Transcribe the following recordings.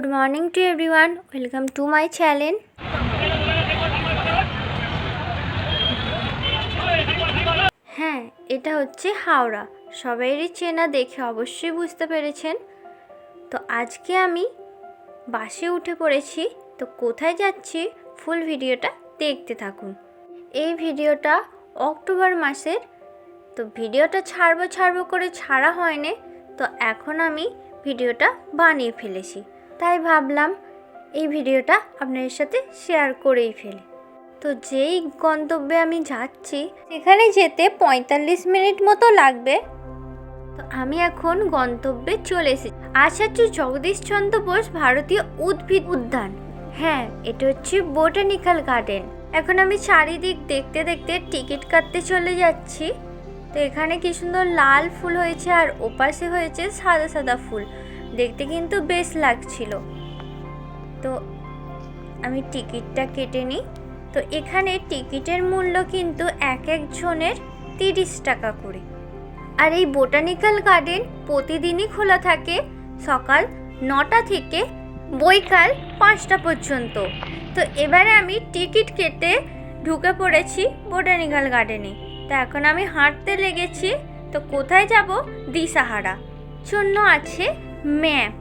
Good morning to everyone. Welcome to my channel. হ্যাঁ, এটা হচ্ছে হাওড়া। সবাইরই চেনা দেখে অবশ্যই বুঝতে পেরেছেন। তো আজকে আমি বাসে উঠে পড়েছি। তো কোথায় যাচ্ছি ফুল ভিডিওটা দেখতে থাকুন। এই ভিডিওটা অক্টোবর মাসের। তো ভিডিওটা ছাড়বো করে ছাড়া হয়নি। তো এখন আমি ভিডিওটা বানিয়ে ফেলেছি, তাই ভাবলাম এই ভিডিওটা আপনাদের সাথে শেয়ার করেই ফেলি। তো যেই গন্তব্যে আমি যাচ্ছি সেখানে যেতে 45 মিনিট মতো লাগবে। তো আমি এখন গন্তব্যে চলে এসেছি। আচার্য জগদীশচন্দ্র বোস ভারতীয় উদ্ভিদ উদ্যান। হ্যাঁ, এটা হচ্ছে বোটানিক্যাল গার্ডেন। এখন আমি চারিদিক দেখতে দেখতে টিকিট কাটতে চলে যাচ্ছি। তো এখানে কি সুন্দর লাল ফুল হয়েছে আর ওপাশে হয়েছে সাদা সাদা ফুল, দেখতে কিন্তু বেশ লাগছিল। তো আমি টিকিটটা কেটে নিই। তো এখানে টিকিটের মূল্য কিন্তু এক একজনের 30 টাকা করে। আর এই বোটানিক্যাল গার্ডেন প্রতিদিনই খোলা থাকে সকাল 9টা থেকে বৈকাল 5টা পর্যন্ত। তো এবারে আমি টিকিট কেটে ঢুকে পড়েছি বোটানিক্যাল গার্ডেনে। তো এখন আমি হাঁটতে লেগেছি। তো কোথায় যাব? দিশাহারা। জন্য আছে ম্যাপ।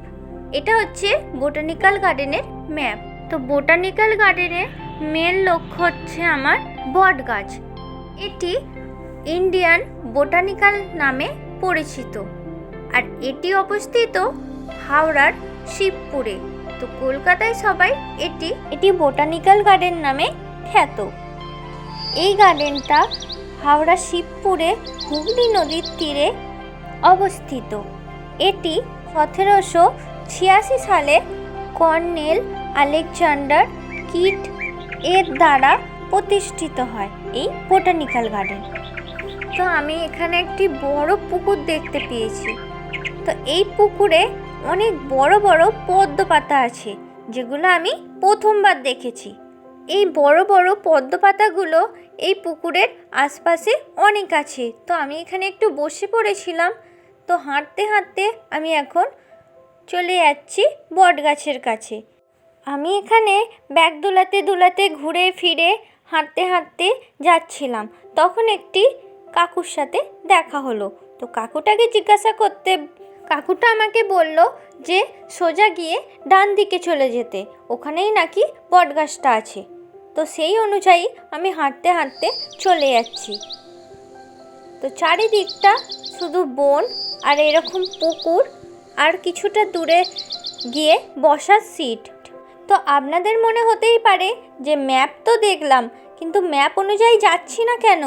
এটা হচ্ছে বোটানিক্যাল গার্ডেনের ম্যাপ। তো বোটানিক্যাল গার্ডেনের মেন লক্ষ্য হচ্ছে আমার বট গাছ। এটি ইন্ডিয়ান বোটানিক্যাল নামে পরিচিত, আর এটি অবস্থিত হাওড়ার শিবপুরে। তো কলকাতায় সবাই এটি বোটানিক্যাল গার্ডেন নামে খ্যাত। এই গার্ডেনটা হাওড়া শিবপুরে হুগলি নদীর তীরে অবস্থিত। এটি 1786 সালে কর্নেল আলেকজান্ডার কিট এর দ্বারা প্রতিষ্ঠিত হয় এই বোটানিক্যাল গার্ডেন। তো আমি এখানে একটি বড় পুকুর দেখতে পেয়েছি। তো এই পুকুরে অনেক বড় বড় পদ্ম পাতা আছে, যেগুলো আমি প্রথমবার দেখেছি। এই বড় বড় পদ্ম পাতাগুলো এই পুকুরের আশপাশে অনেক আছে। তো আমি এখানে একটু বসে পড়েছিলাম। তো হাঁটতে হাঁটতে আমি এখন চলে যাচ্ছি বট গাছের কাছে। আমি এখানে ব্যাগ দুলাতে ঘুরে ফিরে হাঁটতে হাঁটতে যাচ্ছিলাম। তখন একটি কাকুর সাথে দেখা হলো। তো কাকুটাকে জিজ্ঞাসা করতে কাকুটা আমাকে বলল যে সোজা গিয়ে ডান দিকে চলে যেতে, ওখানেই নাকি বট গাছটা আছে। তো সেই অনুযায়ী আমি হাঁটতে হাঁটতে চলে যাচ্ছি। তো চারিদিকটা শুধু বন আর এরকম পুকুর, আর কিছুটা দূরে গিয়ে বসার সিট। তো আপনাদের মনে হতেই পারে যে ম্যাপ তো দেখলাম, কিন্তু ম্যাপ অনুযায়ী যাচ্ছি না কেন?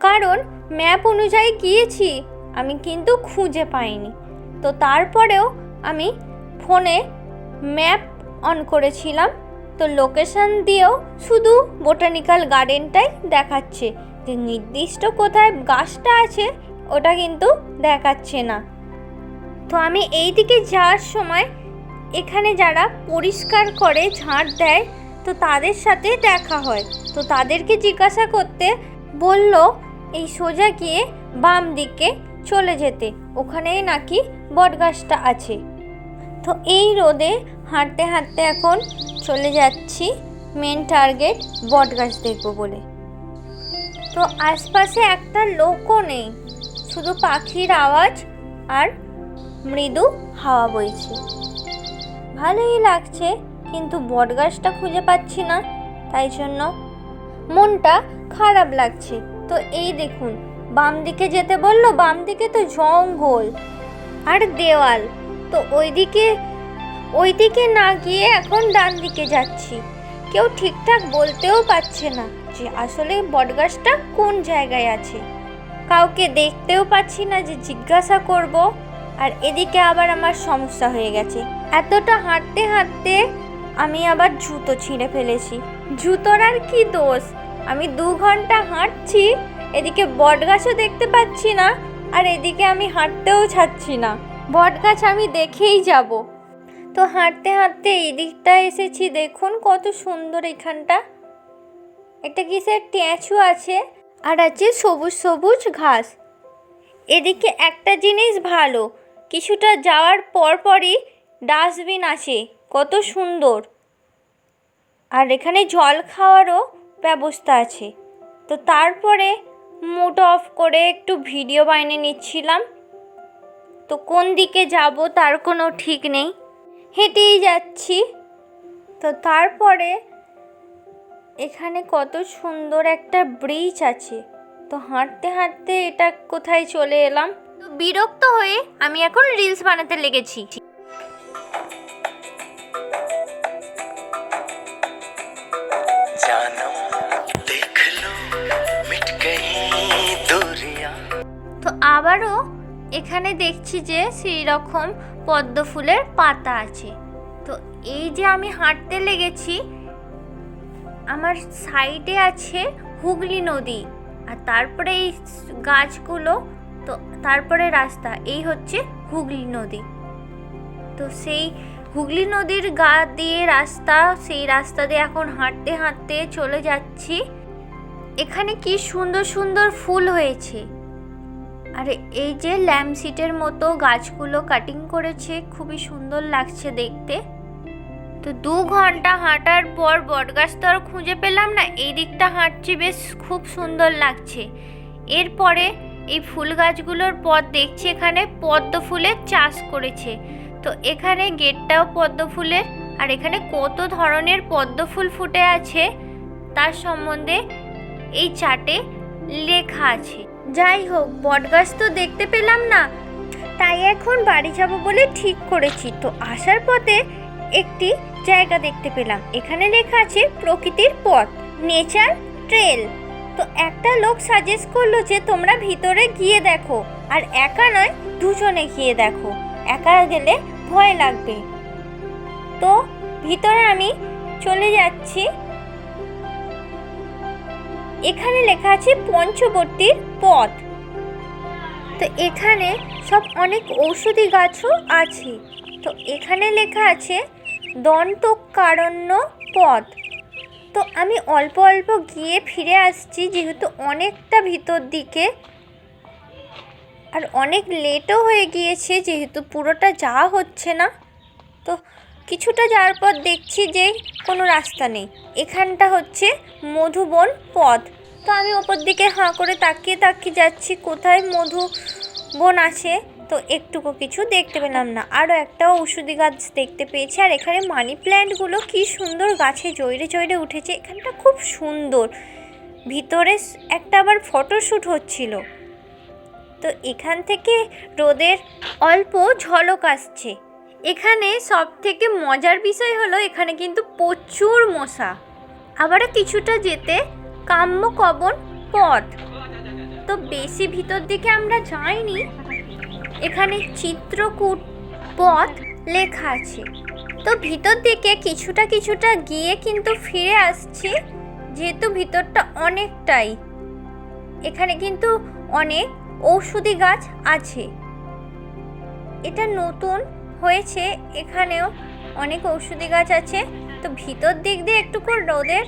কারণ ম্যাপ অনুযায়ী গিয়েছি, আমি কিন্তু খুঁজে পাইনি। তো তারপরেও আমি ফোনে ম্যাপ অন করেছিলাম। তো লোকেশন দিয়েও শুধু বোটানিক্যাল গার্ডেনটাই দেখাচ্ছে, যে নির্দিষ্ট কোথায় গাছটা আছে ওটা কিন্তু দেখাচ্ছে না। তো আমি এই দিকে যাওয়ার সময় এখানে যারা পরিষ্কার করে ঝাঁট দেয়, তো তাদের সাথে দেখা হয়। তো তাদেরকে জিজ্ঞাসা করতে বলল এই সোজা গিয়ে বাম দিকে চলে যেতে, ওখানেই নাকি বটগাছটা আছে। তো এই রোদে হাঁটতে হাঁটতে এখন চলে যাচ্ছি মেন টার্গেট বটগাছ দেখবো বলে। তো আশপাশে একটা লোকও নেই, শুধু পাখির আওয়াজ আর মৃদু হাওয়া বইছে। ভালোই লাগছে, কিন্তু বটগাছটা খুঁজে পাচ্ছি না, তাই জন্য মনটা খারাপ লাগছে। তো এই দেখুন, বাম দিকে যেতে বললো, বাম দিকে তো জঙ্গল আর দেওয়াল। তো ওইদিকে না গিয়ে এখন ডান দিকে যাচ্ছি। কেউ ঠিকঠাক বলতেও পারছে না যে আসলে বটগাছটা কোন জায়গায় আছে। কাউকে দেখতেও পাচ্ছি না যে জিজ্ঞাসা করব। আর এদিকে আবার আমার সমস্যা হয়ে গেছে, এতটা হাঁটতে হাঁটতে আমি আবার জুতো ছিঁড়ে ফেলেছি। জুতোর আর কি দোষ, আমি 2 ঘন্টা হাঁটছি, এদিকে বটগাছও দেখতে পাচ্ছি না, আর এদিকে আমি হাঁটতেও ছাড়ছি না। বটগাছ আমি দেখেই যাব। তো হাঁটতে হাঁটতে এই দিকটা এসেছি, দেখুন কত সুন্দর এখানটা। একটা কিসের স্ট্যাচু আছে, আর আছে সবুজ সবুজ ঘাস। এদিকে একটা জিনিস ভালো, কিছুটা যাওয়ার পরপরই ডাস্টবিন আছে, কত সুন্দর। আর এখানে জল খাওয়ারও ব্যবস্থা আছে। তো তারপরে মুড অফ করে একটু ভিডিও বানিয়ে নিচ্ছিলাম। তো কোন দিকে যাব তার কোনো ঠিক নেই, হেঁটেই যাচ্ছি। তো তারপরে এখানে কত সুন্দর একটা ব্রিজ আছে। তো হাঁটতে হাঁটতে এটা কোথায় চলে এলাম। তো বিরক্ত হয়ে আমি এখন রিলস বানাতে লেগেছি। তো আবারও এখানে দেখছি যে সেই রকম পদ্ম ফুলের পাতা আছে। তো এই যে আমি হাঁটতে লেগেছি, আমার সাইডে আছে হুগলি নদী, আর তারপরে এই গাছগুলো, তো তারপরে রাস্তা, এই হচ্ছে হুগলি নদী। তো সেই হুগলি নদীর গা দিয়ে রাস্তা, সেই রাস্তা দিয়ে এখন হাঁটতে হাঁটতে চলে যাচ্ছি। এখানে কি সুন্দর সুন্দর ফুল হয়েছে। আর এই যে ল্যাম্পশিটের মতো গাছগুলো কাটিং করেছে, খুবই সুন্দর লাগছে দেখতে। তো 2 ঘন্টা হাঁটার পর বটগাছ তো আর খুঁজে পেলাম না, এই দিকটা হাঁটছি, বেশ খুব সুন্দর লাগছে। এরপরে এই ফুল গাছগুলোর পর দেখছি এখানে পদ্ম ফুলের চাষ করেছে। তো এখানে গেটটাও পদ্ম ফুলের, আর এখানে কত ধরনের পদ্ম ফুল ফুটে আছে তার সম্বন্ধে এই চার্টে লেখা আছে। যাই হোক, বটগাছ তো দেখতে পেলাম না, তাই এখন বাড়ি যাব বলে ঠিক করেছি। তো আসার পথে একটি জায়গা দেখতে পেলাম, এখানে লেখা আছে প্রকৃতির পথ, নেচার ট্রেল। তো একটা লোক সাজেস্ট করলো যে তোমরা ভিতরে গিয়ে দেখো, আর একা নয়, দুজনে গিয়ে দেখো, একা গেলে ভয় লাগবে। তো ভিতরে আমি চলে যাচ্ছি। এখানে লেখা আছে পঞ্চবর্তীর পথ। তো এখানে সব অনেক ঔষধি গাছও আছে। তো এখানে লেখা আছে দন্তকারণ্য পথ। তো আমি অল্প অল্প গিয়ে ফিরে আসছি, যেহেতু অনেকটা ভিতর দিকে, আর অনেক লেটও হয়ে গিয়েছে, যেহেতু পুরোটা যাওয়া হচ্ছে না। তো কিছুটা যাওয়ার পর দেখছি যে কোনো রাস্তা নেই। এখানটা হচ্ছে মধুবন পথ। তো আমি ওপর দিকে হাঁ করে তাকিয়ে তাকিয়ে যাচ্ছি কোথায় মধুবন আছে। তো একটুকু কিছু দেখতে পেলাম না। আরও একটা ঔষধি গাছ দেখতে পেয়েছি, আর এখানে মানি প্ল্যান্টগুলো কি সুন্দর গাছে জড়ে জড়ে উঠেছে। এখানটা খুব সুন্দর। ভিতরে একটা আবার ফটোশ্যুট হচ্ছিল। তো এখান থেকে রোদের অল্প ঝলক আসছে। এখানে সব থেকে মজার বিষয় হলো এখানে কিন্তু প্রচুর মশা। আবার কিছুটা যেতে কাম্যকবন পথ। তো বেশি ভিতর দিকে আমরা যাইনি, এখানে চিত্রকূট পথ লেখা আছে। তো ভিতর দিকে কিছুটা কিছুটা গিয়ে কিন্তু ফিরে আসছি, যেহেতু ভিতরটা অনেকটাই। এখানে কিন্তু অনেক ঔষধি গাছ আছে, এটা নতুন হয়েছে। এখানেও অনেক ঔষধি গাছ আছে। তো ভিতর দিক দিয়ে একটু করে রোদের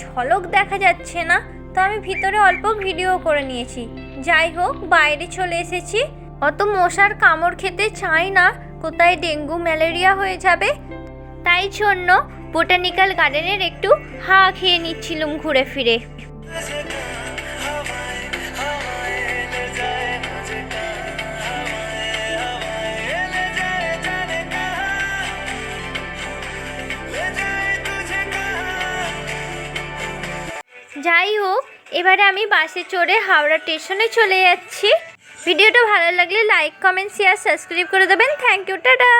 ঝলক দেখা যাচ্ছে না, তো আমি ভিতরে অল্প ভিডিও করে নিয়েছি। যাই হোক, বাইরে চলে এসেছি। অত মশার কামড় খেতে চাই না, কোথায় ডেঙ্গু ম্যালেরিয়া হয়ে যাবে। তাই জন্য বোটানিক্যাল গার্ডেনের একটু হাওয়া খেয়ে নিচ্ছিলাম ঘুরে ফিরে। যাই হোক, এবারে আমি বাসে চড়ে হাওড়া স্টেশনে চলে যাচ্ছি। ভিডিওটা ভালো লাগলে লাইক, কমেন্ট, শেয়ার, সাবস্ক্রাইব করে দেবেন। Thank you, tata.